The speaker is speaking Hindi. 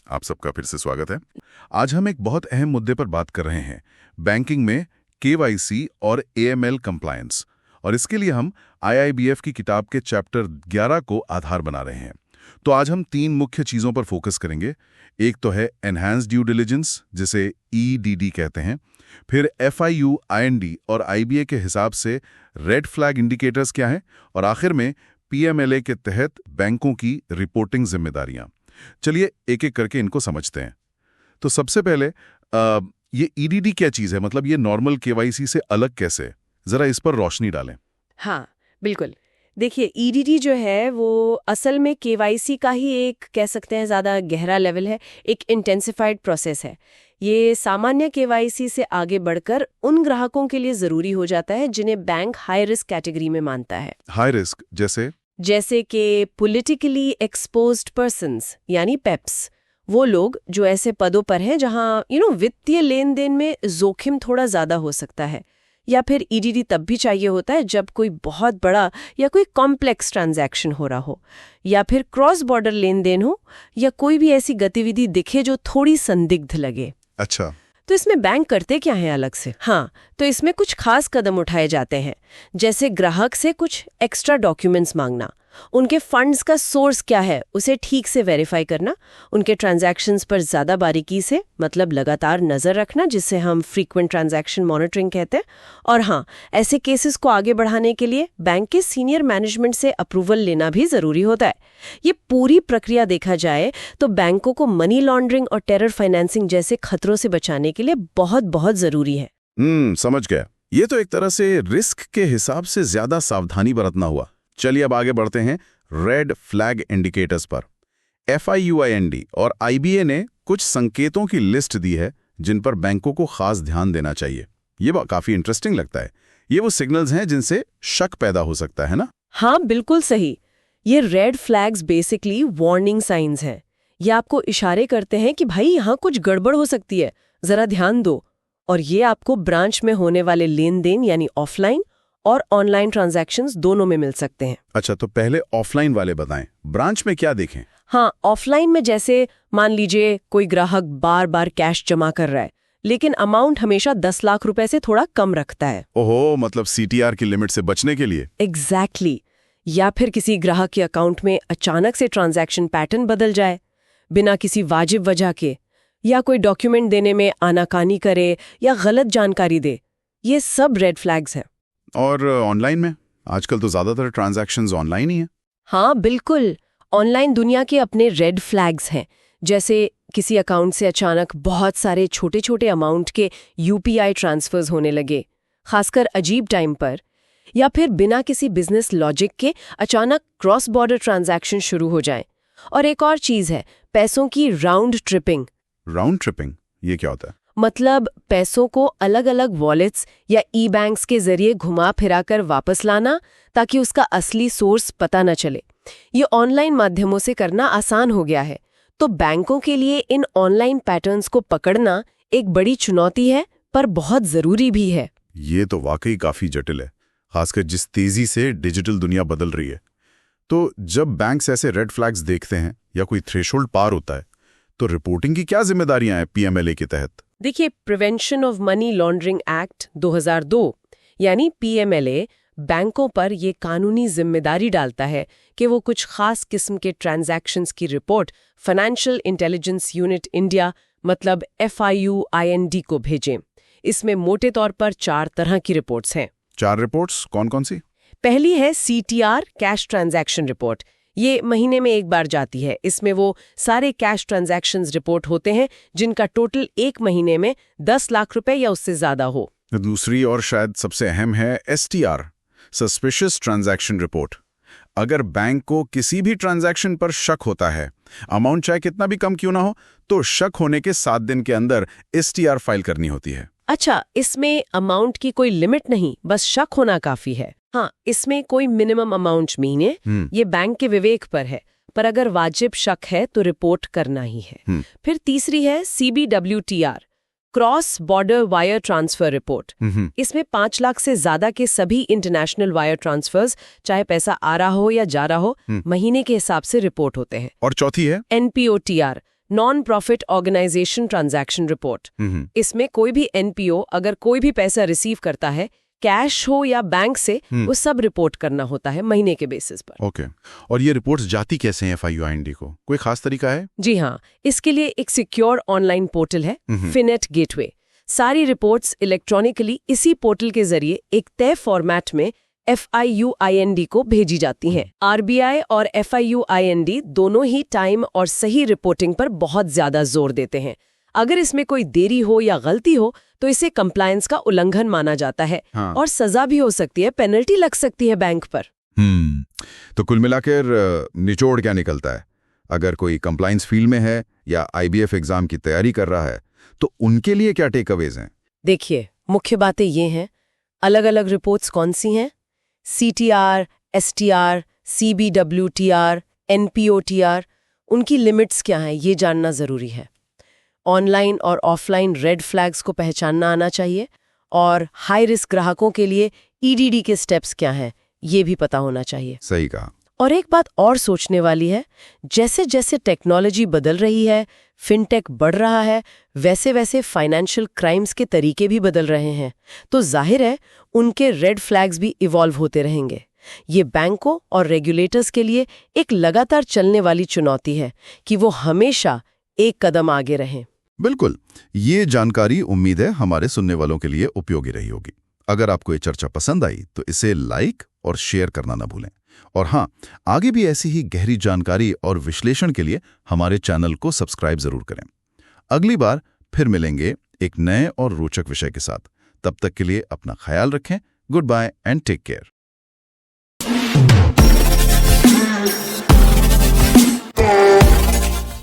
आप सबका फिर से स्वागत है। आज हम एक बहुत अहम मुद्दे पर बात कर रहे हैं, बैंकिंग में केवाईसी और एएमएल कंप्लायंस। और इसके लिए हम आईआईबीएफ की किताब के चैप्टर 11 को आधार बना रहे हैं। तो आज हम 3 मुख्य चीजों पर फोकस करेंगे। एक तो है एनहांस्ड ड्यू डिलिजेंस, जिसे ईडीडी कहते हैं। फिर एफआईयू, आईएनडी और आईबीए के हिसाब से रेड फ्लैग इंडिकेटर्स क्या हैं, और आखिर में पीएमएलए के तहत बैंकों की रिपोर्टिंग जिम्मेदारियां। चलिए एक एक करके इनको समझते हैं। तो सबसे पहले ये ईडीडी क्या चीज है, मतलब ये नॉर्मल केवाईसी से अलग कैसे? जरा इस पर रोशनी डालें। हाँ, बिल्कुल। देखिए, ईडीडी जो है वो असल में केवाईसी का ही एक, कह सकते हैं, ज़्यादा गहरा लेवल है, एक इंटेंसिफाइड प्रोसेस है। ये सामान्य केवाईसी से आगे बढ़कर उन ग्राहकों के लिए ज़रूरी हो जाता है जिन्हें बैंक हाई रिस्क कैटेगरी में मानता है। हाई रिस्क जैसे कि पॉलिटिकली एक्सपोज्ड पर्सन्स यानी पेप्स, वो लोग जो ऐसे पदों पर हैं जहां वित्तीय लेन देन में जोखिम थोड़ा ज़्यादा हो सकता है। या फिर ईडीडी तब भी चाहिए होता है जब कोई बहुत बड़ा या कोई कॉम्प्लेक्स ट्रांजैक्शन हो रहा हो, या फिर क्रॉस बॉर्डर लेन देन हो, या कोई भी ऐसी गतिविधि दिखे जो थोड़ी संदिग्ध लगे। अच्छा, तो इसमें बैंक करते क्या है अलग से? हाँ, तो इसमें कुछ खास कदम उठाए जाते हैं, जैसे ग्राहक से कुछ एक्स्ट्रा डॉक्यूमेंट्स मांगना, उनके फंड्स का सोर्स क्या है उसे ठीक से वेरीफाई करना, उनके ट्रांजैक्शंस पर ज़्यादा बारीकी से, मतलब लगातार नज़र रखना, जिसे हम फ्रीक्वेंट ट्रांजैक्शन मॉनिटरिंग कहते हैं। और हाँ, ऐसे केसेस को आगे बढ़ाने के लिए बैंक के सीनियर मैनेजमेंट से अप्रूवल लेना भी ज़रूरी होता है। ये पूरी प्रक्रिया देखा जाए तो बैंकों को मनी लॉन्ड्रिंग और टेरर फाइनेंसिंग जैसे खतरों से बचाने के लिए बहुत बहुत ज़रूरी है। समझ गया। ये तो एक तरह से रिस्क के हिसाब से ज्यादा सावधानी बरतना हुआ। चलिए अब आगे बढ़ते हैं रेड फ्लैग इंडिकेटर्स पर। एफआईयूआईएनडी और आईबीए ने कुछ संकेतों की लिस्ट दी है जिन पर बैंकों को खास ध्यान देना चाहिए। ये काफी इंटरेस्टिंग लगता है। ये वो सिग्नल्स हैं जिनसे शक पैदा हो सकता है ना? हाँ, बिल्कुल सही। ये red flags basically warning science हैं। ये आपको इशारे करते हैं कि भाई यहाँ कुछ गड़बड़ हो सकती है, जरा ध्यान दो। और ये आपको ब्रांच में होने वाले लेन देन यानी ऑफलाइन और ऑनलाइन ट्रांजैक्शंस दोनों में मिल सकते हैं। अच्छा, तो पहले ऑफलाइन वाले बताएं, ब्रांच में क्या देखें? हाँ, ऑफलाइन में जैसे मान लीजिए कोई ग्राहक बार बार कैश जमा कर रहा है, लेकिन अमाउंट हमेशा 10 लाख रुपए से थोड़ा कम रखता है। ओहो, मतलब सीटीआर की लिमिट से बचने के लिए। एग्जैक्टली। या फिर किसी ग्राहक के अकाउंट में अचानक से ट्रांजैक्शन पैटर्न बदल जाए बिना किसी वाजिब वजह के, या कोई डॉक्यूमेंट देने में आनाकानी करे या गलत जानकारी दे। ये सब रेड फ्लैग्स हैं। और ऑनलाइन में आजकल तो ज्यादातर ट्रांजैक्शंस ऑनलाइन ही हैं। हाँ, बिल्कुल। ऑनलाइन दुनिया के अपने रेड फ्लैग्स हैं, जैसे किसी अकाउंट से अचानक बहुत सारे छोटे छोटे अमाउंट के यूपीआई ट्रांसफर्स होने लगे, खासकर अजीब टाइम पर, या फिर बिना किसी बिजनेस लॉजिक के अचानक क्रॉस बॉर्डर ट्रांजैक्शन शुरू हो जाएं। और एक और चीज है, पैसों की राउंड ट्रिपिंग। राउंड ट्रिपिंग ये क्या होता है? मतलब पैसों को अलग अलग वॉलेट्स या ई बैंक्स के जरिए घुमा फिराकर वापस लाना, ताकि उसका असली सोर्स पता न चले। ये ऑनलाइन माध्यमों से करना आसान हो गया है। तो बैंकों के लिए इन ऑनलाइन पैटर्न्स को पकड़ना एक बड़ी चुनौती है, पर बहुत जरूरी भी है। ये तो वाकई काफी जटिल है, खासकर जिस तेजी से डिजिटल दुनिया बदल रही है। तो जब बैंक्स ऐसे रेड फ्लैग्स देखते हैं या कोई थ्रेशोल्ड पार होता है, तो रिपोर्टिंग की क्या जिम्मेदारियां हैं पीएमएलए के तहत? देखिए, prevention of money laundering act 2002 यानी पीएमएलए बैंकों पर यह कानूनी जिम्मेदारी डालता है कि वो कुछ खास किस्म के ट्रांजैक्शंस की report financial intelligence unit India, मतलब एफआईयूआईएनडी को भेजें। इसमें मोटे तौर पर 4 तरह की रिपोर्ट्स हैं। 4 रिपोर्ट्स कौन कौन सी? पहली है सीटीआर, कैश ट्रांजैक्शन रिपोर्ट। ये महीने में एक बार जाती है। इसमें वो सारे कैश ट्रांजैक्शंस रिपोर्ट होते हैं जिनका टोटल एक महीने में 10 लाख रुपए या उससे ज्यादा हो। दूसरी और शायद सबसे अहम है एसटीआर, सस्पिशियस ट्रांजैक्शन रिपोर्ट। अगर बैंक को किसी भी ट्रांजैक्शन पर शक होता है, अमाउंट चाहे कितना भी कम क्यों ना हो, तो शक होने के 7 दिन के अंदर एसटीआर फाइल करनी होती है। अच्छा, इसमें अमाउंट की कोई लिमिट नहीं, बस शक होना काफी है। हाँ, इसमें कोई मिनिमम अमाउंट मीने ये बैंक के विवेक पर है, पर अगर वाजिब शक है तो रिपोर्ट करना ही है। फिर तीसरी है CBWTR, cross border wire transfer report. इसमें 5 लाख से ज्यादा के सभी इंटरनेशनल वायर ट्रांसफर्स, चाहे पैसा आ रहा हो या जा रहा हो, महीने के हिसाब से रिपोर्ट होते हैं। और चौथी है NPOTR, non profit organisation transaction report. इसमें कोई भी NPO अगर कोई भी पैसा रिसीव करता है, कैश हो या बैंक से, वो सब रिपोर्ट करना होता है महीने के बेसिस पर। ओके। और ये रिपोर्ट्स जाती कैसे हैं FIUIND को? कोई खास तरीका है? जी हाँ, इसके लिए एक सिक्योर ऑनलाइन पोर्टल है, फिनेट गेटवे। सारी रिपोर्ट्स इलेक्ट्रॉनिकली इसी पोर्टल के जरिए एक तय फॉर्मेट में FIUIND को भेजी जाती हैं। RBI और FIUIND दोनों ही टाइम और सही रिपोर्टिंग पर बहुत ज्यादा जोर देते हैं। अगर इसमें कोई देरी हो या गलती हो तो इसे कंप्लायंस का उल्लंघन माना जाता है। और सजा भी हो सकती है, पेनल्टी लग सकती है बैंक पर। तो कुल मिलाकर निचोड़ क्या निकलता है? अगर कोई कंप्लायंस फील्ड में है या IBF एग्जाम की तैयारी कर रहा है तो उनके लिए क्या टेकअवेज हैं? देखिए, मुख्य बातें ये हैं। अलग अलग रिपोर्ट्स कौन सी हैं? CTR, STR, CBWTR, NPOTR, उनकी लिमिट्स क्या हैं, ये जानना जरूरी है। ऑनलाइन और ऑफलाइन रेड फ्लैग्स को पहचानना आना चाहिए, और हाई रिस्क ग्राहकों के लिए EDD के स्टेप्स क्या हैं, ये भी पता होना चाहिए। सही कहा। और एक बात और सोचने वाली है, जैसे जैसे टेक्नोलॉजी बदल रही है, फिनटेक बढ़ रहा है, वैसे वैसे फाइनेंशियल क्राइम्स के तरीके भी बदल रहे हैं। तो जाहिर है उनके रेड फ्लैग्स भी इवॉल्व होते रहेंगे। ये बैंकों और रेगुलेटर्स के लिए एक लगातार चलने वाली चुनौती है कि वो हमेशा एक कदम आगे रहें। बिल्कुल। ये जानकारी उम्मीद है हमारे सुनने वालों के लिए उपयोगी रही होगी। अगर आपको ये चर्चा पसंद आई तो इसे लाइक और शेयर करना ना भूलें। और हाँ, आगे भी ऐसी ही गहरी जानकारी और विश्लेषण के लिए हमारे चैनल को सब्सक्राइब जरूर करें। अगली बार फिर मिलेंगे एक नए और रोचक विषय के साथ। तब तक के लिए अपना ख्याल रखें। Good bye and take care.